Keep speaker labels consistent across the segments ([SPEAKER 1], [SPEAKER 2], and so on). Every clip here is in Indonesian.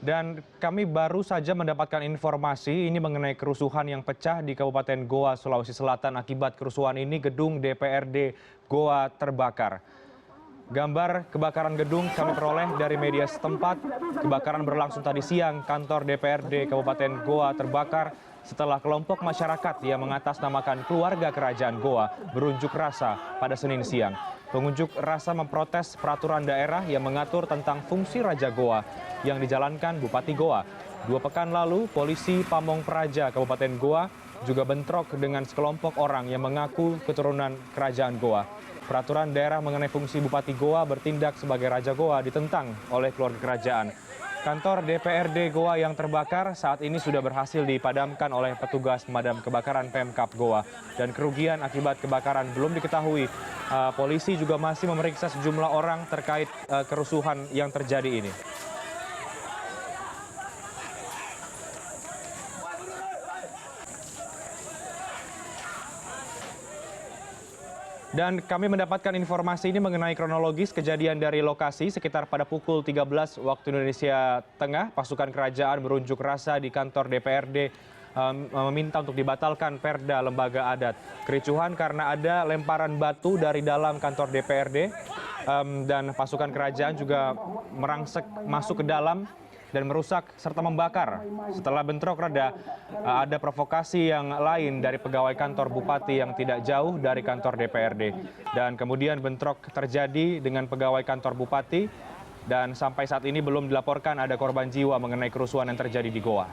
[SPEAKER 1] Dan kami baru saja mendapatkan informasi ini mengenai kerusuhan yang pecah di Kabupaten Goa, Sulawesi Selatan. Akibat kerusuhan ini, gedung DPRD Goa terbakar. Gambar kebakaran gedung kami peroleh dari media setempat. Kebakaran berlangsung tadi siang. Kantor DPRD Kabupaten Goa terbakar setelah kelompok masyarakat yang mengatasnamakan keluarga kerajaan Goa berunjuk rasa pada Senin siang. Pengunjuk rasa memprotes peraturan daerah yang mengatur tentang fungsi Raja Goa yang dijalankan Bupati Goa. 2 pekan lalu, polisi Pamong Praja Kabupaten Goa juga bentrok dengan sekelompok orang yang mengaku keturunan kerajaan Goa. Peraturan daerah mengenai fungsi Bupati Goa bertindak sebagai Raja Goa ditentang oleh keluarga kerajaan. Kantor DPRD Goa yang terbakar saat ini sudah berhasil dipadamkan oleh petugas pemadam kebakaran Pemkab Goa. Dan kerugian akibat kebakaran belum diketahui. Polisi juga masih memeriksa sejumlah orang terkait kerusuhan yang terjadi ini. Dan kami mendapatkan informasi ini mengenai kronologis kejadian dari lokasi sekitar pada pukul 13 waktu Indonesia Tengah. Pasukan kerajaan berunjuk rasa di kantor DPRD meminta untuk dibatalkan perda lembaga adat. Kericuhan karena ada lemparan batu dari dalam kantor DPRD dan pasukan kerajaan juga merangsek masuk ke dalam dan merusak serta membakar. Setelah bentrok reda, ada provokasi yang lain dari pegawai kantor bupati yang tidak jauh dari kantor DPRD. Dan kemudian bentrok terjadi dengan pegawai kantor bupati dan sampai saat ini belum dilaporkan ada korban jiwa mengenai kerusuhan yang terjadi di Goa.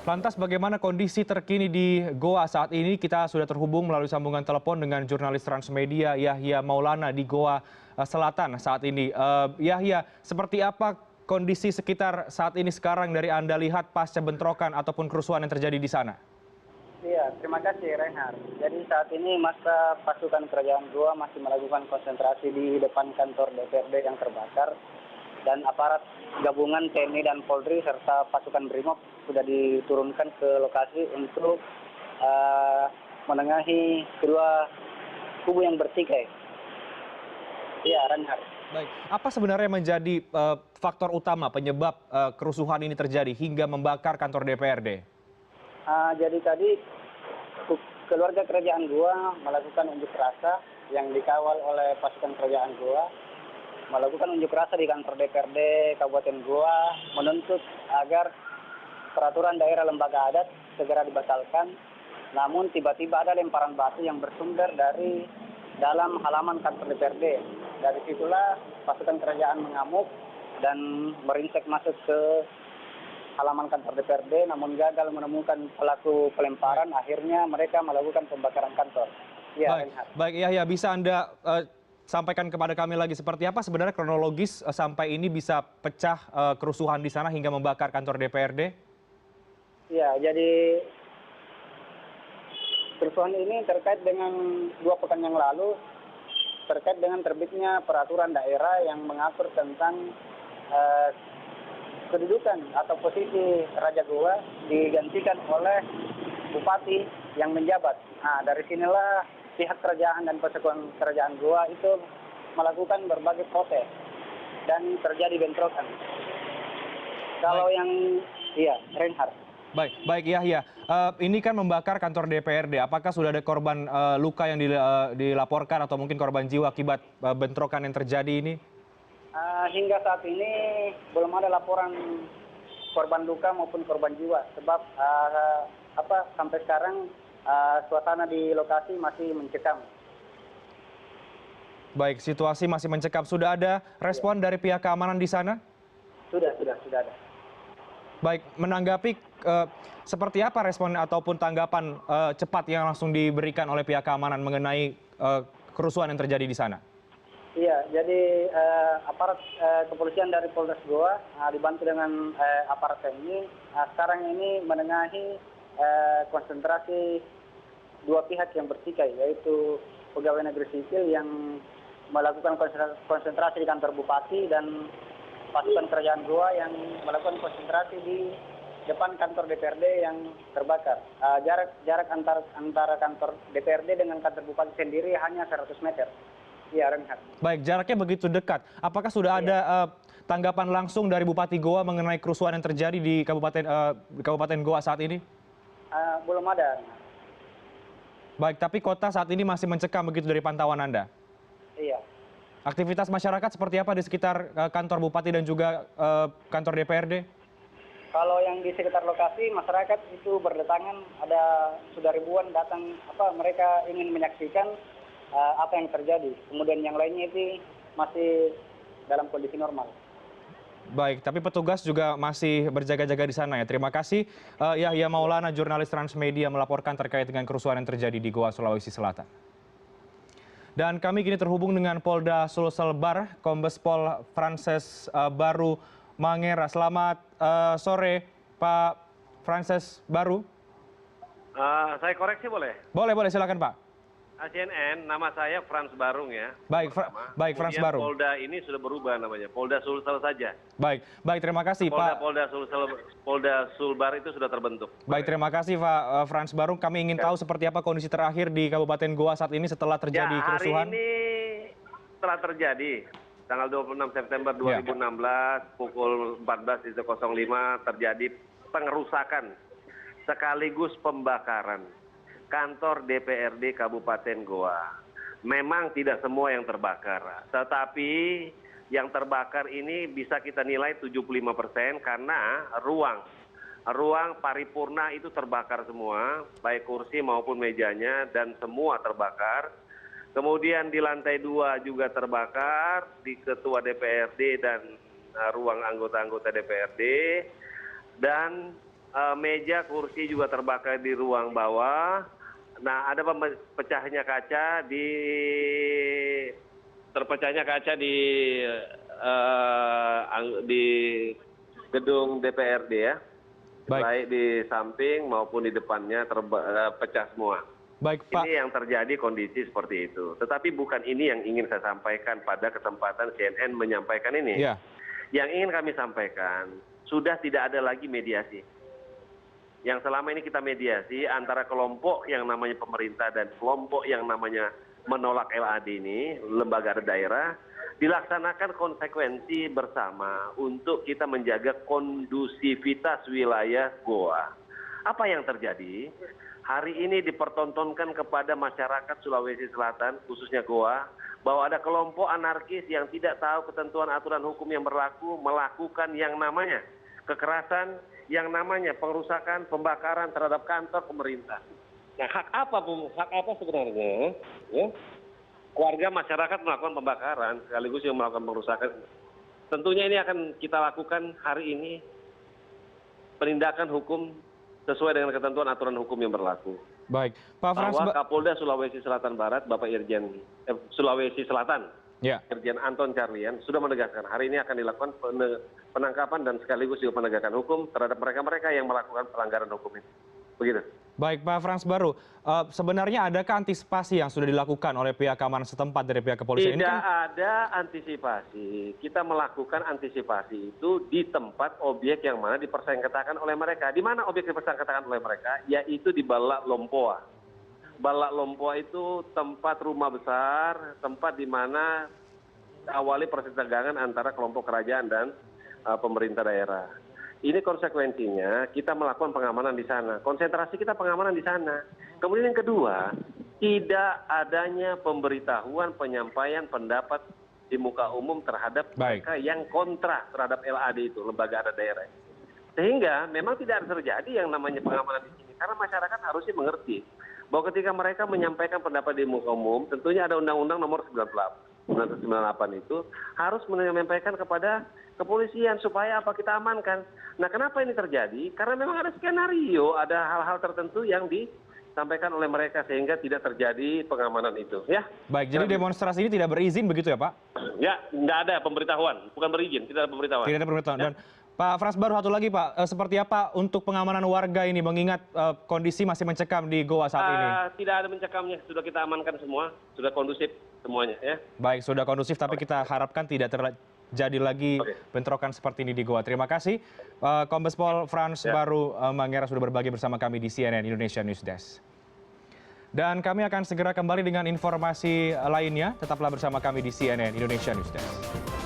[SPEAKER 1] Lantas bagaimana kondisi terkini di Goa saat ini? Kita sudah terhubung melalui sambungan telepon dengan jurnalis Transmedia Yahya Maulana di Goa Selatan saat ini. Yahya, seperti apa kondisi sekitar saat ini sekarang dari Anda lihat pasca bentrokan ataupun kerusuhan yang terjadi di sana?
[SPEAKER 2] Iya, terima kasih Reinhard. Jadi saat ini masa pasukan kerajaan Goa masih melakukan konsentrasi di depan kantor DPRD yang terbakar dan aparat gabungan TNI dan Polri serta pasukan Brimob sudah diturunkan ke lokasi untuk menengahi kedua kubu yang bertikai. Iya, Reinhard.
[SPEAKER 1] Baik, apa sebenarnya menjadi faktor utama penyebab kerusuhan ini terjadi hingga membakar kantor DPRD?
[SPEAKER 2] Jadi tadi keluarga kerajaan Goa melakukan unjuk rasa yang dikawal oleh pasukan kerajaan Goa, melakukan unjuk rasa di kantor DPRD Kabupaten Goa menuntut agar peraturan daerah lembaga adat segera dibatalkan. Namun tiba-tiba ada lemparan batu yang bersumber dari dalam halaman kantor DPRD. Dari situlah pasukan kerajaan mengamuk dan merinsek masuk ke halaman kantor DPRD, namun gagal menemukan pelaku pelemparan. Akhirnya mereka melakukan pembakaran kantor. Ya,
[SPEAKER 1] baik, ya, bisa Anda sampaikan kepada kami lagi seperti apa sebenarnya kronologis sampai ini bisa pecah kerusuhan di sana hingga membakar kantor DPRD?
[SPEAKER 2] Ya, jadi kerusuhan ini terkait dengan 2 pekan yang lalu, terkait dengan terbitnya peraturan daerah yang mengatur tentang kedudukan atau posisi Raja Goa digantikan oleh bupati yang menjabat. Nah, dari sinilah pihak kerajaan dan pasukan kerajaan Goa itu melakukan berbagai protes dan terjadi bentrokan. Kalau yang Reinhard.
[SPEAKER 1] Baik Yahya. Ini kan membakar kantor DPRD. Apakah sudah ada korban luka yang dilaporkan atau mungkin korban jiwa akibat bentrokan yang terjadi ini?
[SPEAKER 2] Hingga saat ini belum ada laporan korban luka maupun korban jiwa. Sebab sampai sekarang suasana di lokasi masih mencekam.
[SPEAKER 1] Baik, situasi masih mencekam. Sudah ada respon dari pihak keamanan di sana?
[SPEAKER 2] Sudah ada.
[SPEAKER 1] Baik, menanggapi seperti apa respon ataupun tanggapan cepat yang langsung diberikan oleh pihak keamanan mengenai kerusuhan yang terjadi di sana?
[SPEAKER 2] Iya, jadi aparat kepolisian dari Polres Goa dibantu dengan aparat TNI sekarang ini menengahi konsentrasi 2 pihak yang bertikai, yaitu pegawai negeri sipil yang melakukan konsentrasi di kantor bupati dan pasukan kerajaan Goa yang melakukan konsentrasi di depan kantor DPRD yang terbakar. Jarak antara kantor DPRD dengan kantor bupati sendiri hanya 100 meter. Iya, Reinhard.
[SPEAKER 1] Baik, jaraknya begitu dekat. Apakah sudah ada tanggapan langsung dari Bupati Goa mengenai kerusuhan yang terjadi di Kabupaten Goa saat ini?
[SPEAKER 2] Belum ada.
[SPEAKER 1] Baik, tapi kota saat ini masih mencekam begitu dari pantauan Anda?
[SPEAKER 2] Iya.
[SPEAKER 1] Aktivitas masyarakat seperti apa di sekitar kantor Bupati dan juga kantor DPRD?
[SPEAKER 2] Kalau yang di sekitar lokasi masyarakat itu berdatangan, sudah ribuan datang, mereka ingin menyaksikan apa yang terjadi. Kemudian yang lainnya itu masih dalam kondisi normal.
[SPEAKER 1] Baik, tapi petugas juga masih berjaga-jaga di sana ya. Terima kasih Yahya Maulana, jurnalis Transmedia melaporkan terkait dengan kerusuhan yang terjadi di Goa, Sulawesi Selatan. Dan kami kini terhubung dengan Polda Sulsel Bar, Kombes Pol Frances Baru Mangera. Selamat sore, Pak Frances Baru.
[SPEAKER 3] Saya koreksi boleh?
[SPEAKER 1] Boleh, silakan Pak.
[SPEAKER 3] CNN, nama saya Frans Barung ya.
[SPEAKER 1] Baik, Frans Barung.
[SPEAKER 3] Polda ini sudah berubah namanya, Polda Sulsel saja.
[SPEAKER 1] Baik, terima kasih Pak.
[SPEAKER 3] Polda Sulbar itu sudah terbentuk.
[SPEAKER 1] Baik, terima kasih Pak Frans Barung. Kami ingin tahu seperti apa kondisi terakhir di Kabupaten Goa saat ini setelah terjadi kerusuhan.
[SPEAKER 3] Hari ini telah terjadi. Tanggal 26 September 2016 pukul 14.05 terjadi pengerusakan sekaligus pembakaran kantor DPRD Kabupaten Goa. Memang tidak semua yang terbakar, tetapi yang terbakar ini bisa kita nilai 75% karena ruang paripurna itu terbakar semua, baik kursi maupun mejanya, dan semua terbakar. Kemudian di lantai 2 juga terbakar, di ketua DPRD dan ruang anggota-anggota DPRD, dan meja kursi juga terbakar di ruang bawah. Nah, ada terpecahnya kaca di gedung DPRD ya. Baik di samping maupun di depannya pecah semua.
[SPEAKER 1] Baik, Pak.
[SPEAKER 3] Ini yang terjadi kondisi seperti itu. Tetapi bukan ini yang ingin saya sampaikan pada kesempatan CNN menyampaikan ini.
[SPEAKER 1] Ya.
[SPEAKER 3] Yang ingin kami sampaikan, sudah tidak ada lagi mediasi. Yang selama ini kita mediasi antara kelompok yang namanya pemerintah dan kelompok yang namanya menolak LAD ini, lembaga daerah, dilaksanakan konsekuensi bersama untuk kita menjaga kondusivitas wilayah Goa. Apa yang terjadi? Hari ini dipertontonkan kepada masyarakat Sulawesi Selatan, khususnya Goa, bahwa ada kelompok anarkis yang tidak tahu ketentuan aturan hukum yang berlaku, melakukan yang namanya kekerasan, yang namanya pengerusakan, pembakaran terhadap kantor pemerintah. Nah, hak apa sebenarnya? Ya? Keluarga masyarakat melakukan pembakaran, sekaligus yang melakukan pengerusakan. Tentunya ini akan kita lakukan hari ini, penindakan hukum sesuai dengan ketentuan aturan hukum yang berlaku.
[SPEAKER 1] Baik, Pak Frans.
[SPEAKER 3] Bahwa Kapolda Sulawesi Selatan Barat, Bapak Irjen Sulawesi Selatan,
[SPEAKER 1] ya.
[SPEAKER 3] Irjen Anton Carlian, sudah menegaskan hari ini akan dilakukan penangkapan dan sekaligus juga penegakan hukum terhadap mereka-mereka yang melakukan pelanggaran hukum ini. Begitu.
[SPEAKER 1] Baik, Pak Frans Baru. Sebenarnya adakah antisipasi yang sudah dilakukan oleh pihak keamanan setempat dari pihak kepolisian?
[SPEAKER 3] Tidak ada antisipasi. Kita melakukan antisipasi itu di tempat objek yang mana dipersengketakan oleh mereka. Di mana objek dipersengketakan oleh mereka? Yaitu di Balak Lompoa. Balak Lompoa itu tempat rumah besar, tempat di mana awali proses tegangan antara kelompok kerajaan dan pemerintah daerah. Ini konsekuensinya kita melakukan pengamanan di sana. Konsentrasi kita pengamanan di sana. Kemudian yang kedua, tidak adanya pemberitahuan penyampaian pendapat di muka umum terhadap mereka yang kontra terhadap LAD itu, lembaga adat daerah. Sehingga memang tidak terjadi yang namanya pengamanan di sini. Karena masyarakat harusnya mengerti bahwa ketika mereka menyampaikan pendapat di muka umum, tentunya ada Undang-Undang Nomor 98 itu harus menyampaikan kepada kepolisian supaya apa kita amankan. Nah, kenapa ini terjadi? Karena memang ada skenario, ada hal-hal tertentu yang disampaikan oleh mereka sehingga tidak terjadi pengamanan itu. Ya.
[SPEAKER 1] Baik, jadi demonstrasi ini tidak berizin begitu ya, Pak?
[SPEAKER 3] Ya, tidak ada pemberitahuan, bukan berizin, tidak ada pemberitahuan.
[SPEAKER 1] Tidak ada pemberitahuan. Ya. Dan Pak Frans baru satu lagi Pak, seperti apa untuk pengamanan warga ini mengingat kondisi masih mencekam di Goa saat ini?
[SPEAKER 3] Tidak ada mencekamnya, sudah kita amankan semua, sudah kondusif semuanya ya.
[SPEAKER 1] Baik, sudah kondusif tapi kita harapkan tidak terjadi lagi bentrokan seperti ini di Goa. Terima kasih Kombes Pol Frans Baru Mangera sudah berbagi bersama kami di CNN Indonesia News Desk. Dan kami akan segera kembali dengan informasi lainnya, tetaplah bersama kami di CNN Indonesia News Desk.